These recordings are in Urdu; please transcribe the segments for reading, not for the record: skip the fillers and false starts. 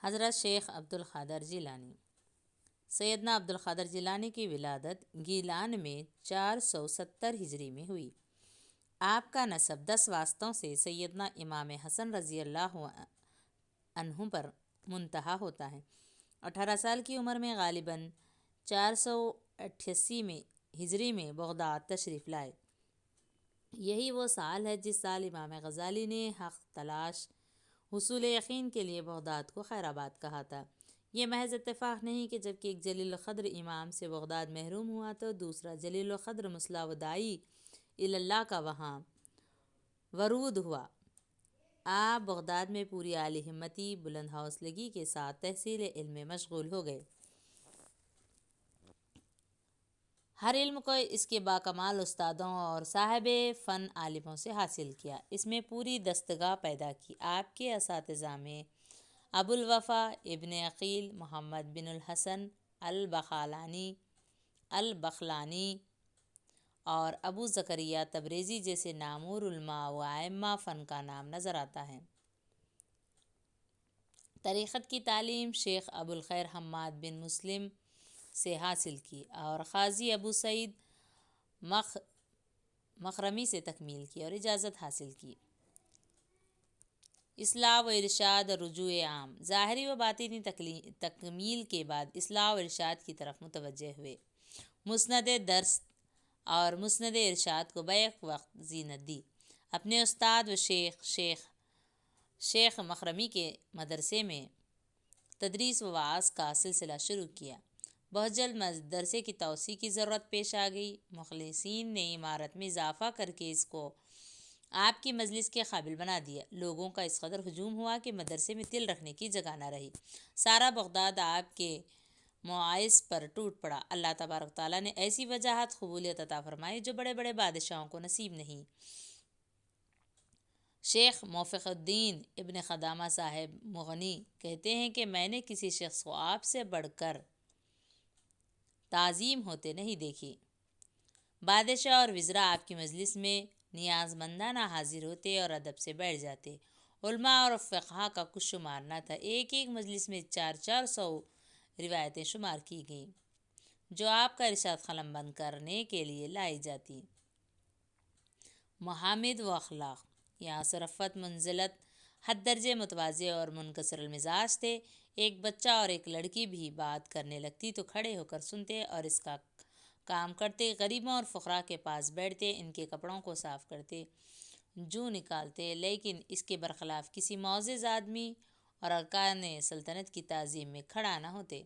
حضرت شیخ عبدالقادر جیلانی۔ سیدنا عبدالقادر جیلانی کی ولادت گیلان میں 470 ہجری میں ہوئی۔ آپ کا نسب 10 واسطوں سے سیدنا امام حسن رضی اللہ عنہ پر منتہی ہوتا ہے۔ 18 سال کی عمر میں غالباً 488 ہجری میں بغداد تشریف لائے۔ یہی وہ سال ہے جس سال امام غزالی نے حق تلاش حصول یقین کے لیے بغداد کو خیر آباد کہا تھا۔ یہ محض اتفاق نہیں کہ جبکہ ایک جلیل القدر امام سے بغداد محروم ہوا تو دوسرا جلیل القدر مصلح و داعی اللہ کا وہاں ورود ہوا۔ آپ بغداد میں پوری عالی ہمتی بلند حوصلگی کے ساتھ تحصیل علم میں مشغول ہو گئے۔ ہر علم کو اس کے باکمال استادوں اور صاحب فن عالموں سے حاصل کیا، اس میں پوری دستگاہ پیدا کی۔ آپ کے اساتذہ میں ابوالوفا ابن عقیل، محمد بن الحسن البخلانی اور ابو زکریا تبریزی جیسے نامور علماء و ائمہ فن کا نام نظر آتا ہے۔ طریقت کی تعلیم شیخ ابوالخیر حماد بن مسلم سے حاصل کی اور قاضی ابو سعید مخرمی سے تکمیل کی اور اجازت حاصل کی۔ اصلاح و ارشاد اور رجوع عام۔ ظاہری و باطنی تکمیل کے بعد اصلاح و ارشاد کی طرف متوجہ ہوئے۔ مسند درس اور مسند ارشاد کو بیک وقت زینت دی۔ اپنے استاد و شیخ مخرمی کے مدرسے میں تدریس و وعظ کا سلسلہ شروع کیا۔ بہت جلد مدرسے کی توسیع کی ضرورت پیش آ گئی۔ مخلصین نے عمارت میں اضافہ کر کے اس کو آپ کی مجلس کے قابل بنا دیا۔ لوگوں کا اس قدر ہجوم ہوا کہ مدرسے میں تل رکھنے کی جگہ نہ رہی۔ سارا بغداد آپ کے مواعظ پر ٹوٹ پڑا۔ اللہ تبارک و تعالیٰ نے ایسی وجاہت قبولیت عطا فرمائی جو بڑے بڑے بادشاہوں کو نصیب نہیں۔ شیخ موفق الدین ابن قدامہ صاحب مغنی کہتے ہیں کہ میں نے کسی شخص کو آپ سے بڑھ کر تعظیم ہوتے نہیں دیکھی۔ بادشاہ اور وزراء آپ کی مجلس میں نیاز مندانہ حاضر ہوتے اور ادب سے بیٹھ جاتے۔ علماء اور فقہا کا کچھ شمار نہ تھا۔ ایک مجلس میں 400 روایتیں شمار کی گئیں جو آپ کا ارشاد قلم بند کرنے کے لیے لائی جاتی۔ محامد و اخلاق۔ یہاں رفعت منزلت حد درجے متواضع اور منکسر المزاج تھے۔ ایک بچہ اور ایک لڑکی بھی بات کرنے لگتی تو کھڑے ہو کر سنتے اور اس کا کام کرتے۔ غریبوں اور فقراء کے پاس بیٹھتے، ان کے کپڑوں کو صاف کرتے، جو نکالتے، لیکن اس کے برخلاف کسی معزز آدمی اور ارکان سلطنت کی تعظیم میں کھڑا نہ ہوتے۔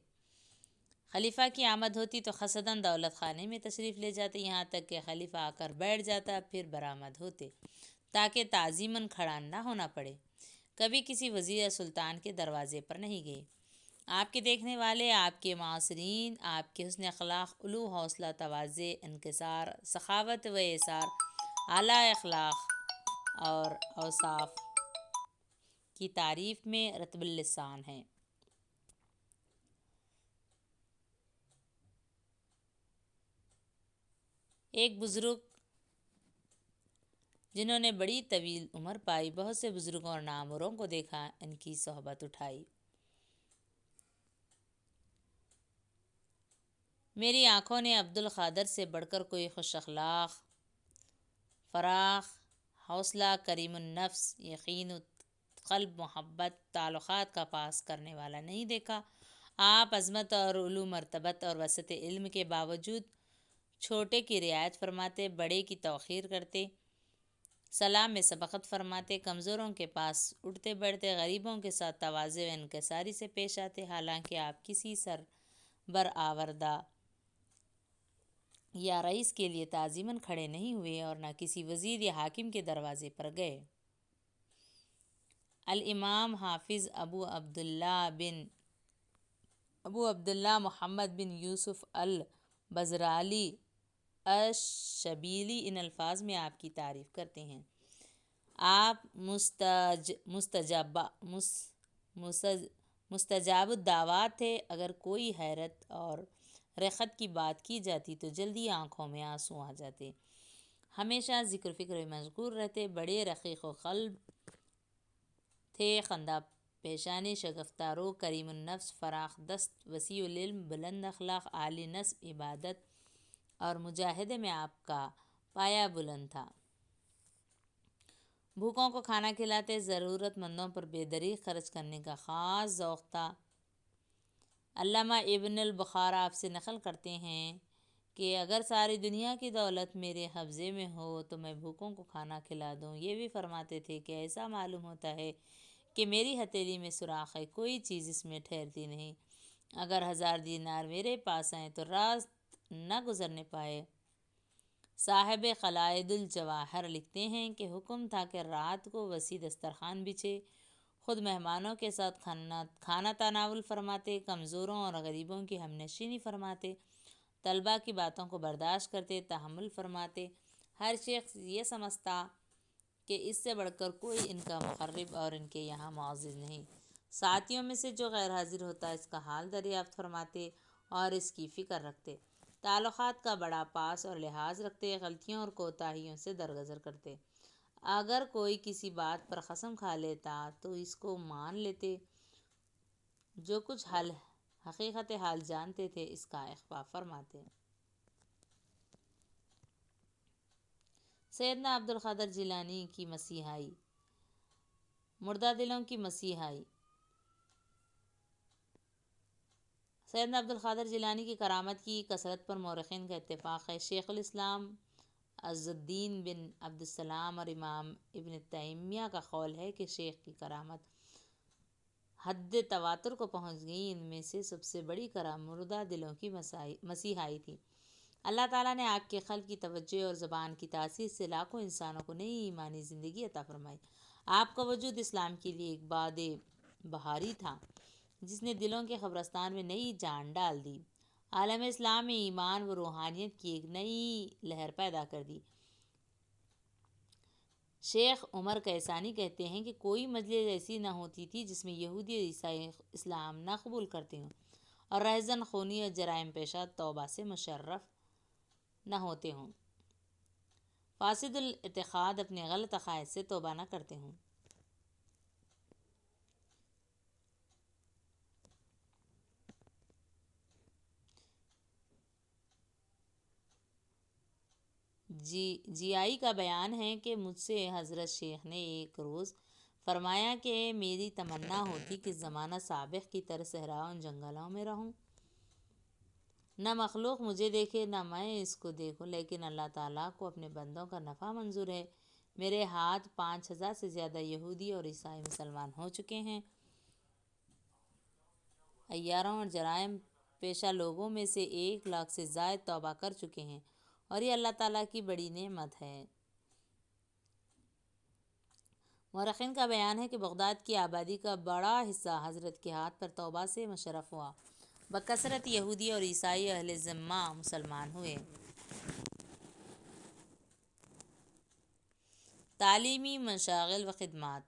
خلیفہ کی آمد ہوتی تو قصداً دولت خانے میں تشریف لے جاتے، یہاں تک کہ خلیفہ آ کر بیٹھ جاتا پھر برآمد ہوتے تاکہ تعظیماً کھڑا نہ ہونا پڑے۔ کبھی کسی وزیر یا سلطان کے دروازے پر نہیں گئے۔ آپ کے دیکھنے والے، آپ کے معاصرین آپ کے حسن اخلاق، علو حوصلہ، تواضع، انکسار، سخاوت و ایثار، اعلیٰ اخلاق اور اوصاف کی تعریف میں رطب اللسان ہیں۔ ایک بزرگ جنہوں نے بڑی طویل عمر پائی، بہت سے بزرگوں اور ناموروں کو دیکھا، ان کی صحبت اٹھائی۔ میری آنکھوں نے عبدالقادر سے بڑھ کر کوئی خوش اخلاق، فراخ حوصلہ، کریم النفس، یقین قلب، محبت، تعلقات کا پاس کرنے والا نہیں دیکھا۔ آپ عظمت اور علو مرتبت اور وسعت علم کے باوجود چھوٹے کی رعایت فرماتے، بڑے کی توقیر کرتے، سلام میں سبقت فرماتے، کمزوروں کے پاس اٹھتے بیٹھتے، غریبوں کے ساتھ تواضع و انکساری سے پیش آتے۔ حالانکہ آپ کسی سربرآوردہ یا رئیس کے لیے تعظیماً کھڑے نہیں ہوئے اور نہ کسی وزیر یا حاکم کے دروازے پر گئے۔ الامام حافظ ابو عبداللہ محمد بن یوسف البزرالی الشبیلی ان الفاظ میں آپ کی تعریف کرتے ہیں: آپ مستجاب الدعوات تھے۔ اگر کوئی حیرت اور رقت کی بات کی جاتی تو جلدی آنکھوں میں آنسو آ جاتے، ہمیشہ ذکر و فکر میں مشغول رہتے، بڑے رقیق القلب تھے، خندہ پیشانی شگفتارو، کریم النفس، فراخ دست، وسیع العلم، بلند اخلاق، عالی نسب، عبادت اور مجاہدے میں آپ کا پایا بلند تھا۔ بھوکوں کو کھانا کھلاتے، ضرورت مندوں پر بے دریغ خرچ کرنے کا خاص ذوق تھا۔ علامہ ابن البخار آپ سے نقل کرتے ہیں کہ اگر ساری دنیا کی دولت میرے قبضے میں ہو تو میں بھوکوں کو کھانا کھلا دوں۔ یہ بھی فرماتے تھے کہ ایسا معلوم ہوتا ہے کہ میری ہتھیلی میں سوراخ ہے، کوئی چیز اس میں ٹھہرتی نہیں۔ اگر 1000 دینار میرے پاس آئیں تو رات نہ گزرنے پائے۔ صاحب قلائد الجواہر لکھتے ہیں کہ حکم تھا کہ رات کو وسیع دسترخوان بچھے، خود مہمانوں کے ساتھ کھانا تناول فرماتے، کمزوروں اور غریبوں کی ہم نشینی فرماتے، طلباء کی باتوں کو برداشت کرتے، تحمل فرماتے۔ ہر شخص یہ سمجھتا کہ اس سے بڑھ کر کوئی ان کا مقرب اور ان کے یہاں معزز نہیں۔ ساتھیوں میں سے جو غیر حاضر ہوتا اس کا حال دریافت فرماتے اور اس کی فکر رکھتے، تعلقات کا بڑا پاس اور لحاظ رکھتے، غلطیوں اور کوتاہیوں سے درگزر کرتے۔ اگر کوئی کسی بات پر قسم کھا لیتا تو اس کو مان لیتے، جو کچھ حقیقت حال جانتے تھے اس کا اخفا فرماتے۔ سیدنا عبد القادر جیلانی کی مسیحائی، مردہ دلوں کی مسیحائی۔ سیدنا عبد القادر جیلانی کی کرامت کی کثرت پر مورخین کا اتفاق ہے۔ شیخ الاسلام عز الدین بن عبد السلام اور امام ابن تیمیہ کا قول ہے کہ شیخ کی کرامت حد تواتر کو پہنچ گئی۔ ان میں سے سب سے بڑی کرامت مردہ دلوں کی مسیحائی تھی۔ اللہ تعالیٰ نے آپ کے قلب کی توجہ اور زبان کی تاثیر سے لاکھوں انسانوں کو نئی ایمانی زندگی عطا فرمائی۔ آپ کا وجود اسلام کے لیے ایک باد بہاری تھا جس نے دلوں کے قبرستان میں نئی جان ڈال دی، عالم اسلام میں ایمان و روحانیت کی ایک نئی لہر پیدا کر دی۔ شیخ عمر کیسانی کہتے ہیں کہ کوئی مجلس ایسی نہ ہوتی تھی جس میں یہودی اور عیسائی اسلام نہ قبول کرتے ہوں اور رہزن خونی اور جرائم پیشہ توبہ سے مشرف نہ ہوتے ہوں، فاسد الاعتقاد اپنے غلط عقائد سے توبہ نہ کرتے ہوں۔ جی آئی کا بیان ہے کہ مجھ سے حضرت شیخ نے ایک روز فرمایا کہ میری تمنا ہوتی کہ زمانہ سابق کی طرح صحراؤں جنگلوں میں رہوں، نہ مخلوق مجھے دیکھے نہ میں اس کو دیکھوں، لیکن اللہ تعالیٰ کو اپنے بندوں کا نفع منظور ہے۔ میرے ہاتھ 5000 سے زیادہ یہودی اور عیسائی مسلمان ہو چکے ہیں۔ عیاروں اور جرائم پیشہ لوگوں میں سے 1,00,000 سے زائد توبہ کر چکے ہیں، اور یہ اللہ تعالیٰ کی بڑی نعمت ہے۔ مورخین کا بیان ہے کہ بغداد کی آبادی کا بڑا حصہ حضرت کے ہاتھ پر توبہ سے مشرف ہوا۔ بکثرت یہودی اور عیسائی اہل ذمہ مسلمان ہوئے۔ تعلیمی مشاغل و خدمات۔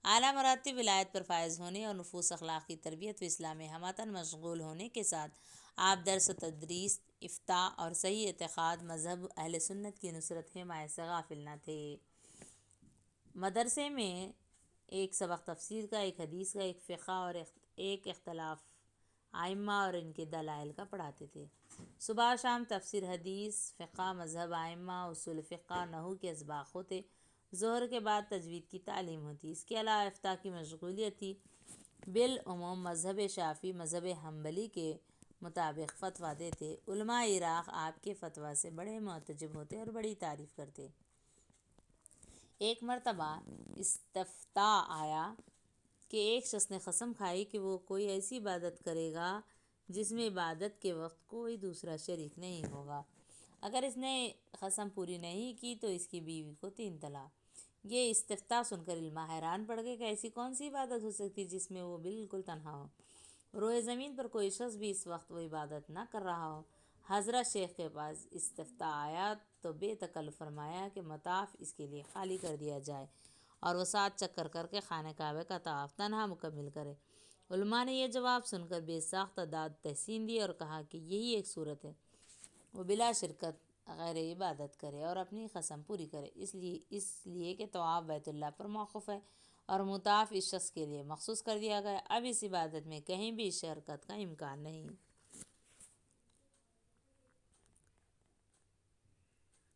اعلیٰ مراتب ولایت پر فائز ہونے اور نفوس اخلاق کی تربیت و اصلاح میں ہمہ مشغول ہونے کے ساتھ آپ درس و تدریس، افتاء اور صحیح اعتقاد مذہب اہل سنت کی نصرت حمایت سے غافل نہ تھے۔ مدرسے میں ایک سبق تفسیر کا، ایک حدیث کا، ایک فقہ اور ایک اختلاف ائمہ اور ان کے دلائل کا پڑھاتے تھے۔ صبح و شام تفسیر، حدیث، فقہ، مذہب ائمہ، اصول فقہ، نحو کے اسباق ہوتے۔ ظہر کے بعد تجوید کی تعلیم ہوتی۔ اس کے علاوہ افتاء کی مشغولیت تھی۔ بالعموم مذہب شافعی مذہب حنبلی کے مطابق فتویٰ دیتے۔ علماء عراق آپ کے فتویٰ سے بڑے معتجب ہوتے اور بڑی تعریف کرتے۔ ایک مرتبہ استفتاء آیا کہ ایک شخص نے قسم کھائی کہ وہ کوئی ایسی عبادت کرے گا جس میں عبادت کے وقت کوئی دوسرا شریک نہیں ہوگا۔ اگر اس نے قسم پوری نہیں کی تو اس کی بیوی کو 3 طلاق۔ یہ استفتاء سن کر علماء حیران پڑ گئے کہ ایسی کون سی عبادت ہو سکتی جس میں وہ بالکل تنہا ہو، روئے زمین پر کوئی شخص بھی اس وقت وہ عبادت نہ کر رہا ہو۔ حضرت شیخ کے پاس استفتاء آیا تو بے تکلف فرمایا کہ مطاف اس کے لیے خالی کر دیا جائے اور وہ 7 چکر کر کے خانہ کعبہ کا طواف تنہا مکمل کرے۔ علماء نے یہ جواب سن کر بے ساختہ داد تحسین دی اور کہا کہ یہی ایک صورت ہے وہ بلا شرکت غیر عبادت کرے اور اپنی قسم پوری کرے، اس لیے کہ طواف بیت اللہ پر موقوف ہے اور مطاف اس شخص کے لیے مخصوص کر دیا گیا۔ اب اس عبادت میں کہیں بھی شرکت کا امکان نہیں۔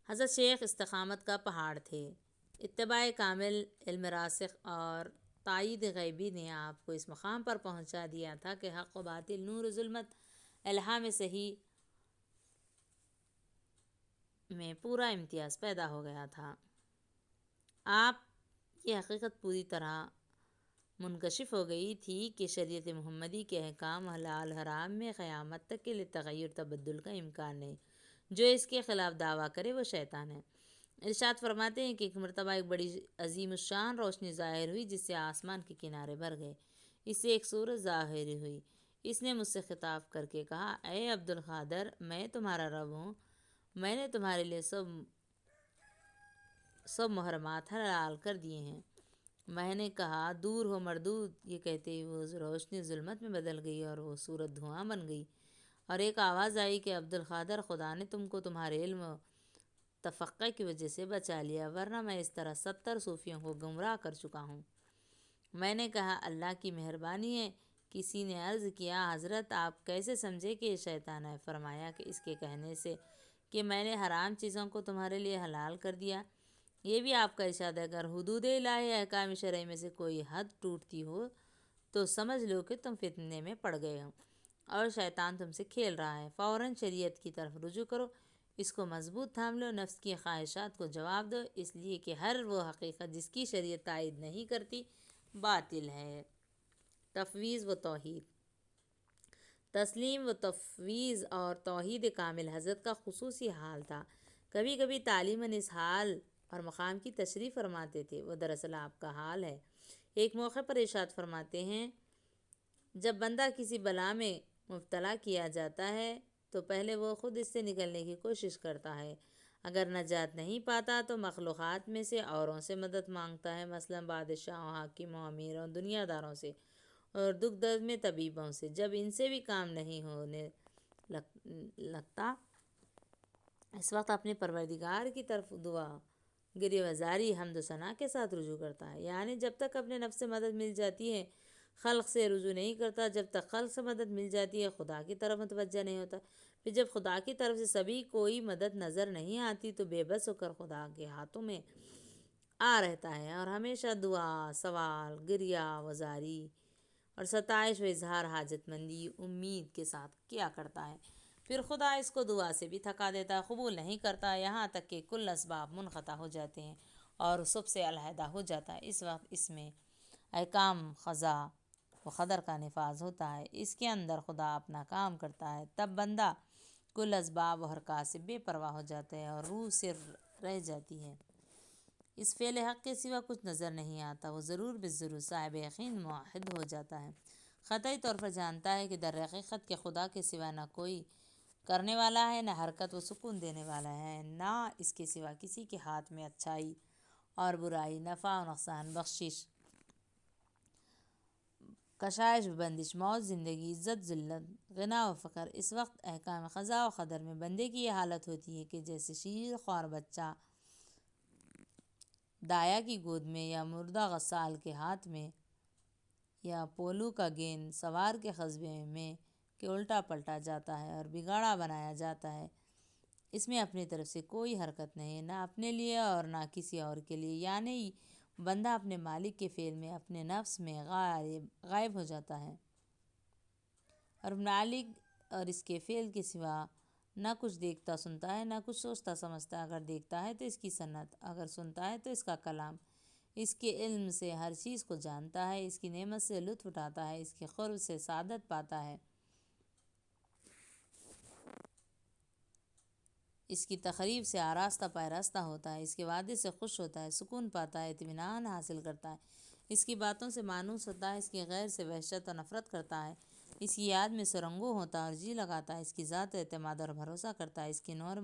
حضرت شیخ استقامت کا پہاڑ تھے۔ اتباع کامل، علم راسخ اور تائید غیبی نے آپ کو اس مقام پر پہنچا دیا تھا کہ حق و باطل، نور و ظلمت، الہام صحیح میں پورا امتیاز پیدا ہو گیا تھا۔ آپ کی حقیقت پوری طرح منکشف ہو گئی تھی کہ شریعت محمدی کے احکام حلال حرام میں قیامت تک کے لیے تغیر تبدل کا امکان نہیں۔ جو اس کے خلاف دعویٰ کرے وہ شیطان ہے۔ ارشاد فرماتے ہیں کہ ایک مرتبہ ایک بڑی عظیم الشان روشنی ظاہر ہوئی جس سے آسمان کے کنارے بھر گئے۔ اس سے ایک سورج ظاہر ہوئی۔ اس نے مجھ سے خطاب کر کے کہا، اے عبد القادر، میں تمہارا رب ہوں، میں نے تمہارے لیے سب محرمات حلال کر دیے ہیں۔ میں نے کہا، دور ہو مردود۔ یہ کہتے ہی وہ روشنی ظلمت میں بدل گئی اور وہ صورت دھواں بن گئی، اور ایک آواز آئی کہ عبد القادر، خدا نے تم کو تمہارے علم و تفقہ کی وجہ سے بچا لیا، ورنہ میں اس طرح 70 صوفیوں کو گمراہ کر چکا ہوں۔ میں نے کہا، اللہ کی مہربانی ہے۔ کسی نے عرض کیا، حضرت آپ کیسے سمجھے کہ یہ شیطان ہے؟ فرمایا کہ اس کے کہنے سے کہ میں نے حرام چیزوں کو تمہارے لیے حلال کر دیا۔ یہ بھی آپ کا ارشاد ہے، اگر حدود الہی احکام شرعی میں سے کوئی حد ٹوٹتی ہو تو سمجھ لو کہ تم فتنے میں پڑ گئے ہو اور شیطان تم سے کھیل رہا ہے۔ فوراً شریعت کی طرف رجوع کرو، اس کو مضبوط تھام لو، نفس کی خواہشات کو جواب دو، اس لیے کہ ہر وہ حقیقت جس کی شریعت تائید نہیں کرتی باطل ہے۔ تفویض و توحید۔ تسلیم و تفویض اور توحید کامل حضرت کا خصوصی حال تھا۔ کبھی کبھی تعلیماً اس حال اور مقام کی تشریح فرماتے تھے۔ وہ دراصل آپ کا حال ہے۔ ایک موقع پر ارشاد فرماتے ہیں، جب بندہ کسی بلا میں مبتلا کیا جاتا ہے تو پہلے وہ خود اس سے نکلنے کی کوشش کرتا ہے۔ اگر نجات نہیں پاتا تو مخلوقات میں سے اوروں سے مدد مانگتا ہے، مثلاً بادشاہوں، حاکموں، امیروں، دنیا داروں سے، اور دکھ درد میں طبیبوں سے۔ جب ان سے بھی کام نہیں ہونے لگتا، اس وقت اپنے پروردگار کی طرف دعا، گریہ وزاری، حمد و ثنا کے ساتھ رجوع کرتا ہے۔ یعنی جب تک اپنے نفس سے مدد مل جاتی ہے خلق سے رجوع نہیں کرتا، جب تک خلق سے مدد مل جاتی ہے خدا کی طرف متوجہ نہیں ہوتا، پھر جب خدا کی طرف سے سبھی کوئی مدد نظر نہیں آتی تو بے بس ہو کر خدا کے ہاتھوں میں آ رہتا ہے اور ہمیشہ دعا، سوال، گریہ وزاری اور ستائش و اظہار حاجت مندی امید کے ساتھ کیا کرتا ہے۔ پھر خدا اس کو دعا سے بھی تھکا دیتا ہے، قبول نہیں کرتا، یہاں تک کہ کل اسباب منقطع ہو جاتے ہیں اور سب سے علیحدہ ہو جاتا ہے۔ اس وقت اس میں احکام قضا و قدر کا نفاذ ہوتا ہے، اس کے اندر خدا اپنا کام کرتا ہے۔ تب بندہ کل اسباب و حرکات سے بے پرواہ ہو جاتا ہے اور روح صرف رہ جاتی ہے۔ اس فعل حق کے سوا کچھ نظر نہیں آتا، وہ ضرور بالضرور صاحب یقین موحد ہو جاتا ہے۔ قطعی طور پر جانتا ہے کہ در حقیقت کہ خدا کے سوا نہ کوئی کرنے والا ہے، نہ حرکت و سکون دینے والا ہے، نہ اس کے سوا کسی کے ہاتھ میں اچھائی اور برائی، نفع و نقصان، بخشش، کشائش و بندش، موت زندگی، عزت ذلت، غنا و فقر۔ اس وقت احکام قضا و قدر میں بندے کی یہ حالت ہوتی ہے کہ جیسے شیر خوار بچہ دایا کی گود میں، یا مردہ غسال کے ہاتھ میں، یا پولو کا گیند سوار کے قصبے میں کہ الٹا پلٹا جاتا ہے اور بگاڑا بنایا جاتا ہے۔ اس میں اپنی طرف سے کوئی حرکت نہیں، نہ اپنے لیے اور نہ کسی اور کے لیے، یعنی بندہ اپنے مالک کے فعل میں، اپنے نفس میں غائب ہو جاتا ہے اور مالک اور اس کے فعل کے سوا نہ کچھ دیکھتا سنتا ہے، نہ کچھ سوچتا سمجھتا ہے۔ اگر دیکھتا ہے تو اس کی صنعت، اگر سنتا ہے تو اس کا کلام، اس کے علم سے ہر چیز کو جانتا ہے، اس کی نعمت سے لطف اٹھاتا ہے، اس کے قرب سے سعادت پاتا ہے، اس کی تقریب سے آراستہ پاراستہ ہوتا ہے، اس کے وعدے سے خوش ہوتا ہے، سکون پاتا ہے، اطمینان حاصل کرتا ہے، اس کی باتوں سے مانوس ہوتا ہے، اس کی غیر سے وحشت و نفرت کرتا ہے، اس کی یاد میں سرنگوں ہوتا ہے اور جی لگاتا ہے، اس کی ذات اعتماد اور بھروسہ کرتا ہے، اس کی نور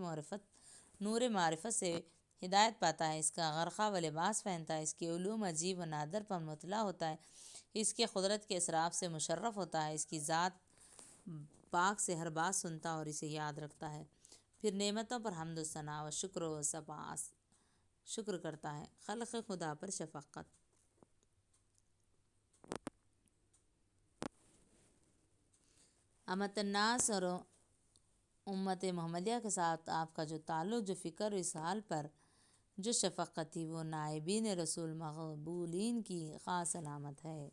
معرفت سے ہدایت پاتا ہے، اس کا غرقہ و لباس پہنتا ہے، اس کے علوم عجیب و نادر پر مطلع ہوتا ہے، اس کے قدرت کے اسراف سے مشرف ہوتا ہے، اس کی ذات پاک سے ہر بات سنتا اور اسے یاد رکھتا ہے، پھر نعمتوں پر حمد و ثنا و شکر کرتا ہے، خلق خدا پر شفقت۔ امت الناس اور امت محمدیہ کے ساتھ آپ کا جو تعلق، جو فکر اس حال پر جو شفقت تھی، وہ نائبین رسول مقبولین کی خاص علامت ہے۔